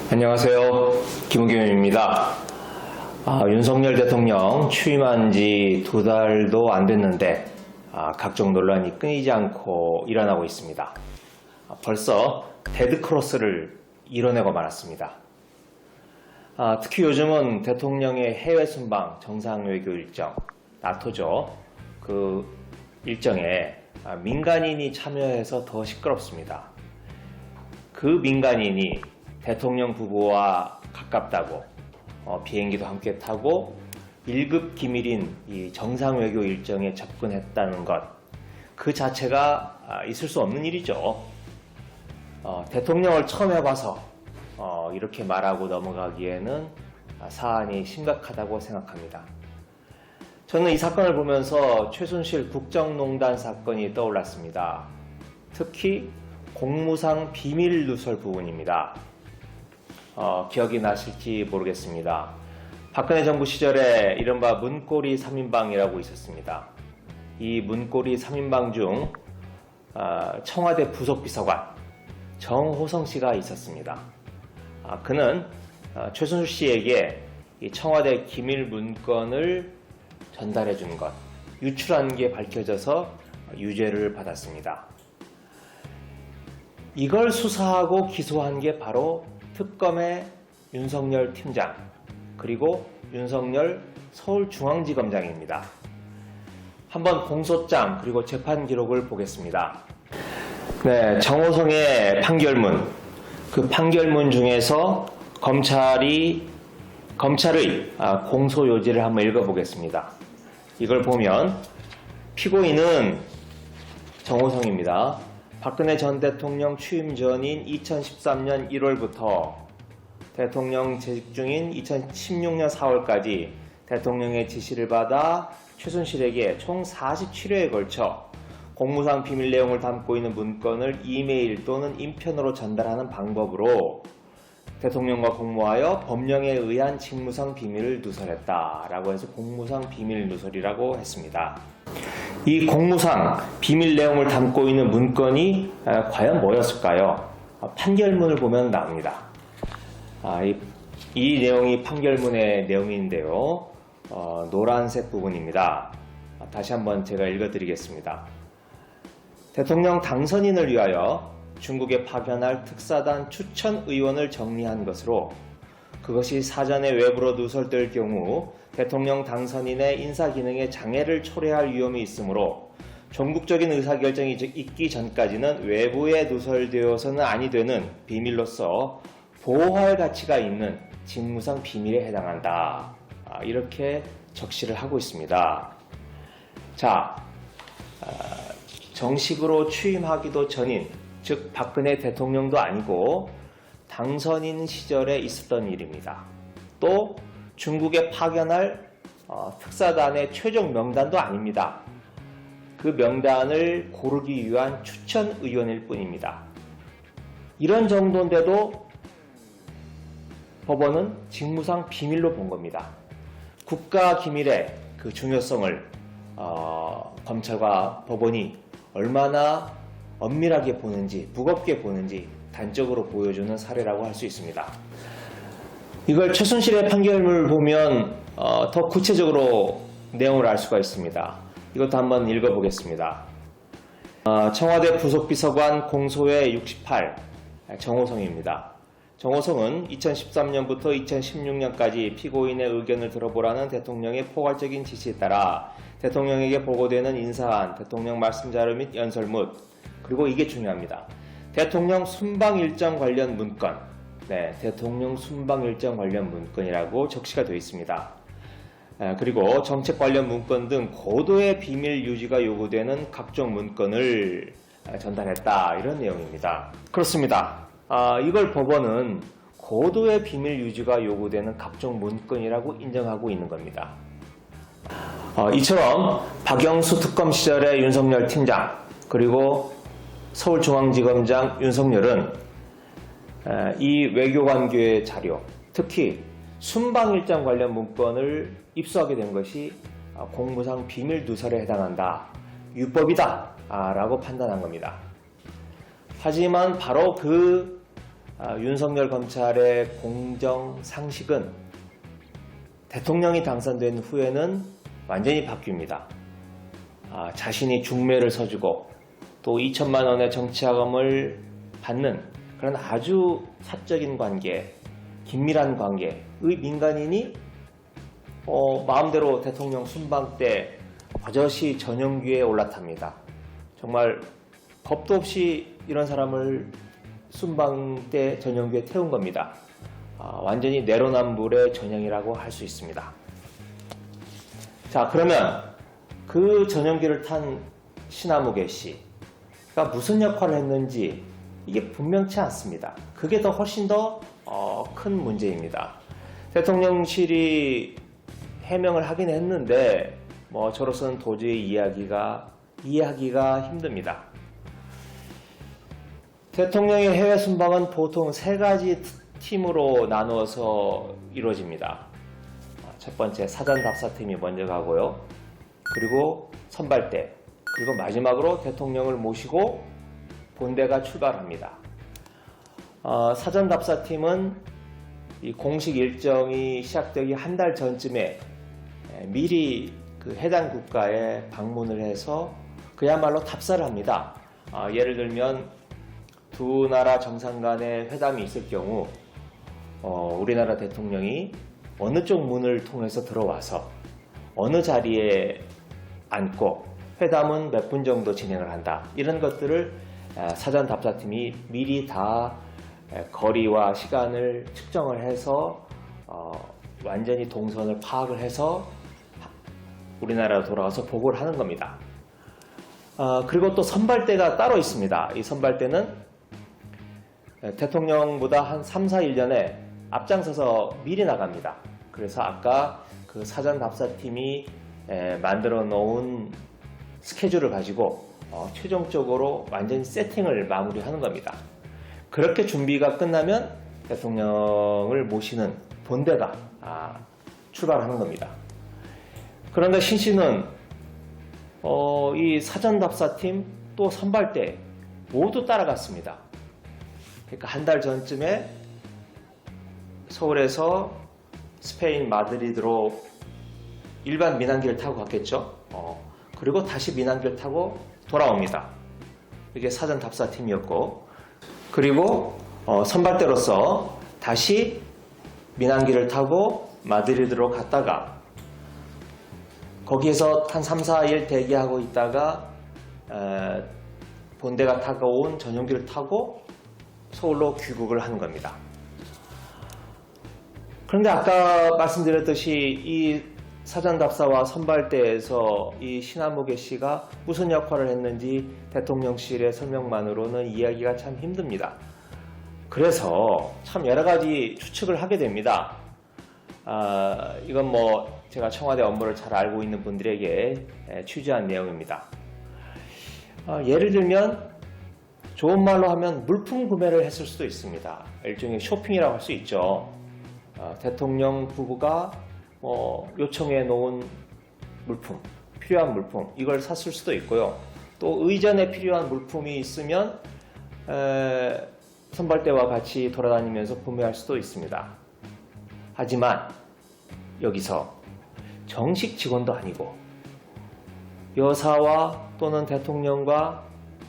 안녕하세요. 김우겸입니다. 윤석열 대통령 취임한 지 2달도 안 됐는데 각종 논란이 끊이지 않고 일어나고 있습니다. 벌써 데드크로스를 이뤄내고 말았습니다. 특히 요즘은 대통령의 해외 순방 정상외교 일정, 나토죠. 그 일정에 민간인이 참여해서 더 시끄럽습니다. 그 민간인이 대통령 부부와 가깝다고 비행기도 함께 타고 1급 기밀인 이 정상외교 일정에 접근했다는 것, 그 자체가 있을 수 없는 일이죠. 대통령을 처음 해봐서 이렇게 말하고 넘어가기에는 사안이 심각하다고 생각합니다. 저는 이 사건을 보면서 최순실 국정농단 사건이 떠올랐습니다. 특히 공무상 비밀 누설 부분입니다. 기억이 나실지 모르겠습니다. 박근혜 정부 시절에 이른바 문고리 3인방이라고 있었습니다. 이 문고리 3인방 중 청와대 부속비서관 정호성 씨가 있었습니다. 그는 최순실 씨에게 이 청와대 기밀 문건을 전달해 준 것, 유출한 게 밝혀져서 유죄를 받았습니다. 이걸 수사하고 기소한 게 바로 특검의 윤석열 팀장, 그리고 윤석열 서울중앙지검장입니다. 한번 공소장 그리고 재판 기록을 보겠습니다. 네, 정호성의 판결문, 그 판결문 중에서 검찰의 공소 요지를 한번 읽어보겠습니다. 이걸 보면 피고인은 정호성입니다. 박근혜 전 대통령 취임 전인 2013년 1월부터 대통령 재직 중인 2016년 4월까지 대통령의 지시를 받아 최순실에게 총 47회에 걸쳐 공무상 비밀 내용을 담고 있는 문건을 이메일 또는 인편으로 전달하는 방법으로 대통령과 공모하여 법령에 의한 직무상 비밀을 누설했다라고 해서 공무상 비밀 누설이라고 했습니다. 이 공무상 비밀 내용을 담고 있는 문건이 과연 뭐였을까요? 판결문을 보면 나옵니다. 이 내용이 판결문의 내용인데요. 노란색 부분입니다. 다시 한번 제가 읽어드리겠습니다. 대통령 당선인을 위하여 중국에 파견할 특사단 추천 의원을 정리한 것으로 그것이 사전에 외부로 누설될 경우 대통령 당선인의 인사기능에 장애를 초래할 위험이 있으므로 전국적인 의사결정이 있기 전까지는 외부에 누설되어서는 아니 되는 비밀로서 보호할 가치가 있는 직무상 비밀에 해당한다. 이렇게 적시를 하고 있습니다. 자, 정식으로 취임하기도 전인, 즉 박근혜 대통령도 아니고 당선인 시절에 있었던 일입니다. 또 중국에 파견할 특사단의 최종 명단도 아닙니다. 그 명단을 고르기 위한 추천 의원일 뿐입니다. 이런 정도인데도 법원은 직무상 비밀로 본 겁니다. 국가 기밀의 그 중요성을 검찰과 법원이 얼마나 엄밀하게 보는지, 무겁게 보는지 단적으로 보여주는 사례라고 할 수 있습니다. 이걸 최순실의 판결문을 보면 더 구체적으로 내용을 알 수가 있습니다. 이것도 한번 읽어보겠습니다. 청와대 부속비서관 공소회 68 정호성입니다. 정호성은 2013년부터 2016년까지 피고인의 의견을 들어보라는 대통령의 포괄적인 지시에 따라 대통령에게 보고되는 인사안, 대통령 말씀자료 및 연설문, 그리고 이게 중요합니다. 대통령 순방 일정 관련 문건, 대통령 순방 일정 관련 문건이라고 적시가 되어 있습니다. 그리고 정책 관련 문건 등 고도의 비밀 유지가 요구되는 각종 문건을 전달했다, 이런 내용입니다. 그렇습니다. 이걸 법원은 고도의 비밀 유지가 요구되는 각종 문건이라고 인정하고 있는 겁니다. 이처럼 박영수 특검 시절의 윤석열 팀장, 그리고 서울중앙지검장 윤석열은 이 외교관계 자료, 특히 순방일정 관련 문건을 입수하게 된 것이 공무상 비밀 누설에 해당한다, 유법이다 라고 판단한 겁니다. 하지만 바로 그 윤석열 검찰의 공정 상식은 대통령이 당선된 후에는 완전히 바뀝니다. 자신이 중매를 서주고 또 2천만 원의 정치자금을 받는 그런 아주 사적인 관계, 긴밀한 관계의 민간인이 마음대로 대통령 순방 때 버젓이 전용기에 올라탑니다. 정말 겁도 없이 이런 사람을 순방 때 전용기에 태운 겁니다. 완전히 내로남불의 전형이라고 할 수 있습니다. 자, 그러면 그 전용기를 탄 신아무개 씨가 무슨 역할을 했는지 이게 분명치 않습니다. 그게 더 훨씬 더 큰 문제입니다. 대통령실이 해명을 하긴 했는데 저로서는 도저히 이해하기가 힘듭니다. 대통령의 해외 순방은 보통 세 가지 팀으로 나누어서 이루어집니다. 첫 번째 사전 답사팀이 먼저 가고요. 그리고 선발대, 그리고 마지막으로 대통령을 모시고 본대가 출발합니다. 사전 답사팀은 이 공식 일정이 시작되기 한 달 전쯤에 미리 그 해당 국가에 방문을 해서 그야말로 답사를 합니다. 예를 들면 두 나라 정상 간의 회담이 있을 경우 우리나라 대통령이 어느 쪽 문을 통해서 들어와서 어느 자리에 앉고 회담은 몇 분 정도 진행을 한다. 이런 것들을 사전 답사팀이 미리 다 거리와 시간을 측정을 해서 완전히 동선을 파악을 해서 우리나라로 돌아와서 보고를 하는 겁니다. 그리고 또 선발대가 따로 있습니다. 이 선발대는 대통령보다 한 3, 4일 전에 앞장서서 미리 나갑니다. 그래서 아까 그 사전 답사팀이 만들어 놓은 스케줄을 가지고 최종적으로 완전히 세팅을 마무리하는 겁니다. 그렇게 준비가 끝나면 대통령을 모시는 본대가 출발하는 겁니다. 그런데 신 씨는 이 사전 답사팀 또 선발대 모두 따라갔습니다. 그러니까 한 달 전쯤에 서울에서 스페인 마드리드로 일반 민항기를 타고 갔겠죠. 그리고 다시 민항기를 타고 돌아옵니다. 이게 사전 답사팀이었고, 그리고 선발대로서 다시 민항기를 타고 마드리드로 갔다가 거기에서 한 3, 4일 대기하고 있다가 본대가 타고 온 전용기를 타고 서울로 귀국을 하는 겁니다. 그런데 아까 말씀드렸듯이 이 사전답사와 선발대에서 이 신아무개 씨가 무슨 역할을 했는지 대통령실의 설명만으로는 이해하기가 참 힘듭니다. 그래서 참 여러 가지 추측을 하게 됩니다. 이건 제가 청와대 업무를 잘 알고 있는 분들에게 취재한 내용입니다. 예를 들면 좋은 말로 하면 물품 구매를 했을 수도 있습니다. 일종의 쇼핑이라고 할 수 있죠. 대통령 부부가 요청해 놓은 물품, 필요한 물품, 이걸 샀을 수도 있고요. 또 의전에 필요한 물품이 있으면 선발대와 같이 돌아다니면서 구매할 수도 있습니다. 하지만 여기서 정식 직원도 아니고 여사와 또는 대통령과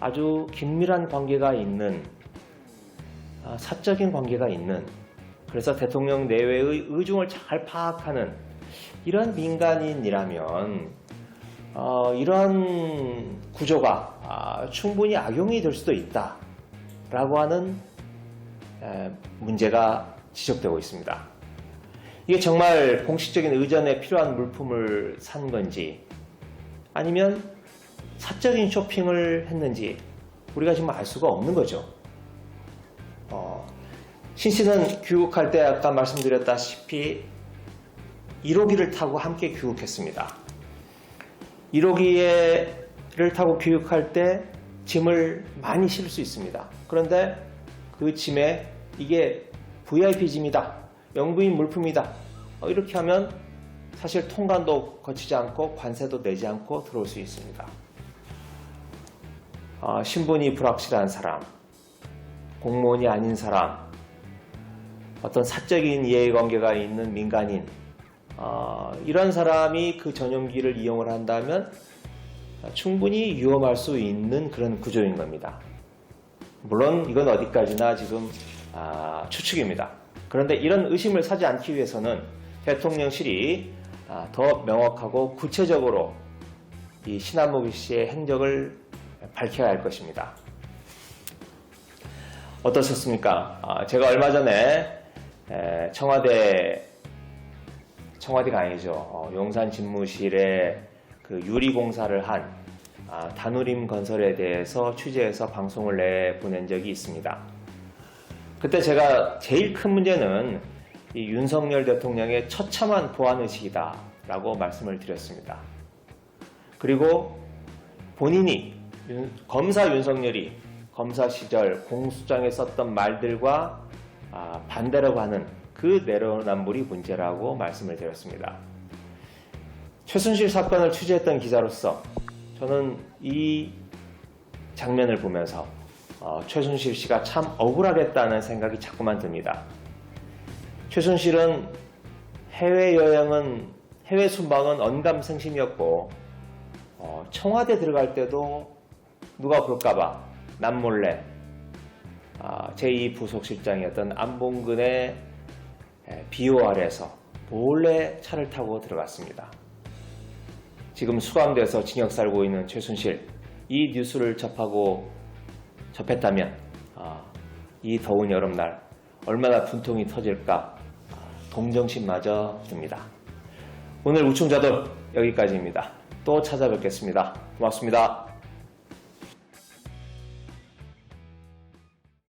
아주 긴밀한 관계가 있는, 사적인 관계가 있는, 그래서 대통령 내외의 의중을 잘 파악하는 이런 민간인이라면 이런 구조가 충분히 악용이 될 수도 있다라고 하는 문제가 지적되고 있습니다. 이게 정말 공식적인 의전에 필요한 물품을 산 건지 아니면 사적인 쇼핑을 했는지 우리가 지금 알 수가 없는 거죠. 신 씨는 귀국할 때 아까 말씀드렸다시피 1호기를 타고 함께 귀국했습니다. 1호기를 타고 귀국할 때 짐을 많이 실을 수 있습니다. 그런데 그 짐에 이게 VIP 짐이다, 영부인 물품이다, 이렇게 하면 사실 통관도 거치지 않고 관세도 내지 않고 들어올 수 있습니다. 신분이 불확실한 사람, 공무원이 아닌 사람, 어떤 사적인 이해관계가 있는 민간인, 이런 사람이 그 전용기를 이용을 한다면 충분히 위험할 수 있는 그런 구조인 겁니다. 물론 이건 어디까지나 지금 추측입니다. 그런데 이런 의심을 사지 않기 위해서는 대통령실이 더 명확하고 구체적으로 이 시나무비 씨의 행적을 밝혀야 할 것입니다. 어떠셨습니까? 제가 얼마 전에 청와대가 아니죠. 용산 집무실에 그 유리공사를 한 다누림 건설에 대해서 취재해서 방송을 내보낸 적이 있습니다. 그때 제가 제일 큰 문제는 이 윤석열 대통령의 처참한 보안의식이다 라고 말씀을 드렸습니다. 그리고 본인이 검사 윤석열이 검사 시절 공수장에 썼던 말들과 반대로 가는 그 내로남불이 문제라고 말씀을 드렸습니다. 최순실 사건을 취재했던 기자로서 저는 이 장면을 보면서 최순실 씨가 참 억울하겠다는 생각이 자꾸만 듭니다. 최순실은 해외 순방은 언감생심이었고 청와대 들어갈 때도 누가 볼까봐 남몰래 제2부속실장이었던 안봉근의 비호 아래서 몰래 차를 타고 들어갔습니다. 지금 수감돼서 징역 살고 있는 최순실, 이 뉴스를 접했다면 이 더운 여름날 얼마나 분통이 터질까 동정심마저 듭니다. 오늘 우충자돌 여기까지입니다. 또 찾아뵙겠습니다. 고맙습니다.